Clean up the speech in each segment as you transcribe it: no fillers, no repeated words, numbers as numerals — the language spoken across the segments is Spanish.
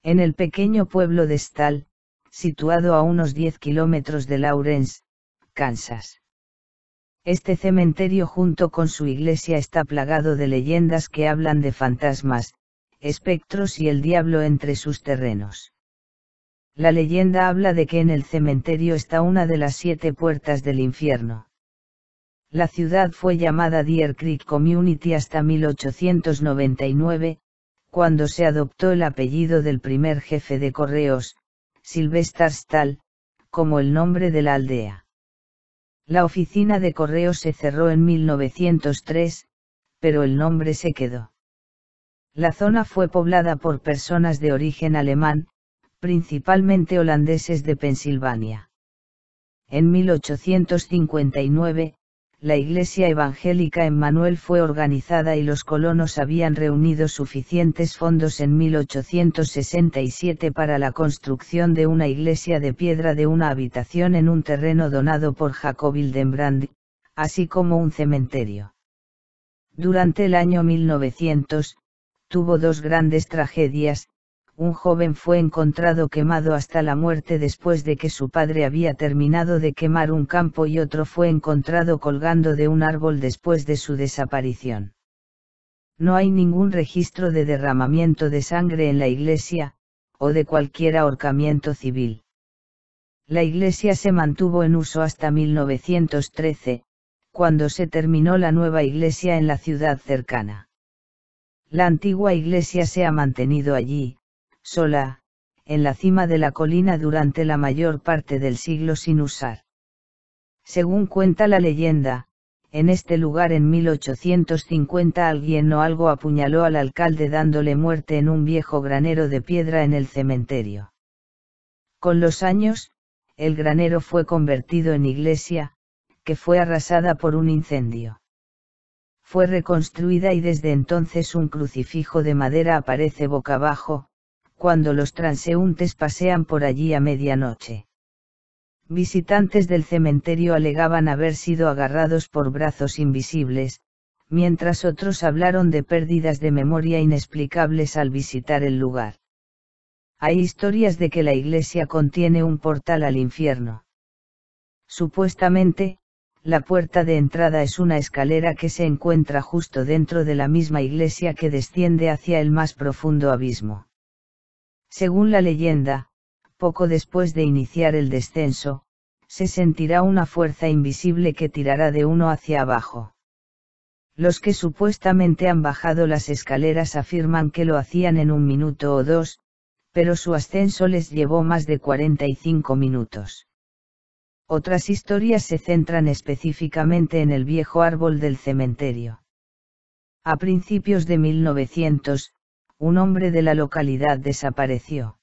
En el pequeño pueblo de Stall, situado a unos 10 kilómetros de Lawrence, Kansas. Este cementerio junto con su iglesia está plagado de leyendas que hablan de fantasmas, espectros y el diablo entre sus terrenos. La leyenda habla de que en el cementerio está una de las 7 puertas del infierno. La ciudad fue llamada Deer Creek Community hasta 1899, cuando se adoptó el apellido del primer jefe de correos, Sylvester Stall, como el nombre de la aldea. La oficina de correos se cerró en 1903, pero el nombre se quedó. La zona fue poblada por personas de origen alemán, principalmente holandeses de Pensilvania. En 1859, la Iglesia Evangélica Emmanuel fue organizada y los colonos habían reunido suficientes fondos en 1867 para la construcción de una iglesia de piedra de una habitación en un terreno donado por Jacob Hildenbrand, así como un cementerio. Durante el año 1900, tuvo 2 grandes tragedias. Un joven fue encontrado quemado hasta la muerte después de que su padre había terminado de quemar un campo y otro fue encontrado colgando de un árbol después de su desaparición. No hay ningún registro de derramamiento de sangre en la iglesia, o de cualquier ahorcamiento civil. La iglesia se mantuvo en uso hasta 1913, cuando se terminó la nueva iglesia en la ciudad cercana. La antigua iglesia se ha mantenido allí, sola, en la cima de la colina durante la mayor parte del siglo sin usar. Según cuenta la leyenda, en este lugar en 1850 alguien o algo apuñaló al alcalde dándole muerte en un viejo granero de piedra en el cementerio. Con los años, el granero fue convertido en iglesia, que fue arrasada por un incendio. Fue reconstruida y desde entonces un crucifijo de madera aparece boca abajo, cuando los transeúntes pasean por allí a medianoche. Visitantes del cementerio alegaban haber sido agarrados por brazos invisibles, mientras otros hablaron de pérdidas de memoria inexplicables al visitar el lugar. Hay historias de que la iglesia contiene un portal al infierno. Supuestamente, la puerta de entrada es una escalera que se encuentra justo dentro de la misma iglesia que desciende hacia el más profundo abismo. Según la leyenda, poco después de iniciar el descenso, se sentirá una fuerza invisible que tirará de uno hacia abajo. Los que supuestamente han bajado las escaleras afirman que lo hacían en 1 minuto o 2, pero su ascenso les llevó más de 45 minutos. Otras historias se centran específicamente en el viejo árbol del cementerio. A principios de 1900, un hombre de la localidad desapareció.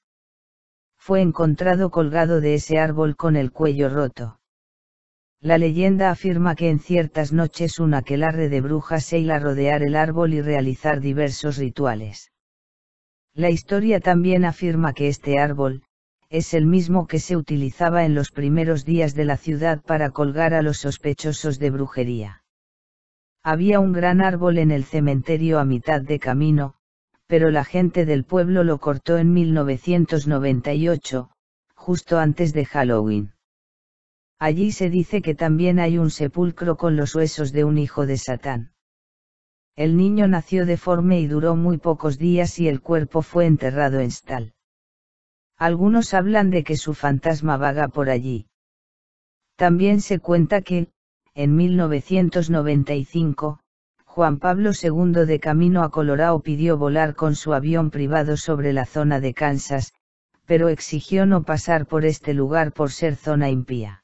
Fue encontrado colgado de ese árbol con el cuello roto. La leyenda afirma que en ciertas noches un aquelarre de brujas se iba a rodear el árbol y realizar diversos rituales. La historia también afirma que este árbol, es el mismo que se utilizaba en los primeros días de la ciudad para colgar a los sospechosos de brujería. Había un gran árbol en el cementerio a mitad de camino, pero la gente del pueblo lo cortó en 1998, justo antes de Halloween. Allí se dice que también hay un sepulcro con los huesos de un hijo de Satán. El niño nació deforme y duró muy pocos días y el cuerpo fue enterrado en Stall. Algunos hablan de que su fantasma vaga por allí. También se cuenta que, en 1995, Juan Pablo II de camino a Colorado pidió volar con su avión privado sobre la zona de Kansas, pero exigió no pasar por este lugar por ser zona impía.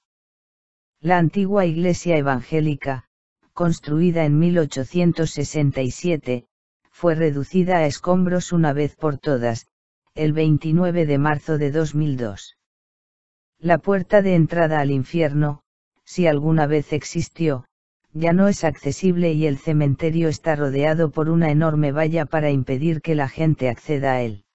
La antigua iglesia evangélica, construida en 1867, fue reducida a escombros una vez por todas, el 29 de marzo de 2002. La puerta de entrada al infierno, si alguna vez existió, ya no es accesible y el cementerio está rodeado por una enorme valla para impedir que la gente acceda a él.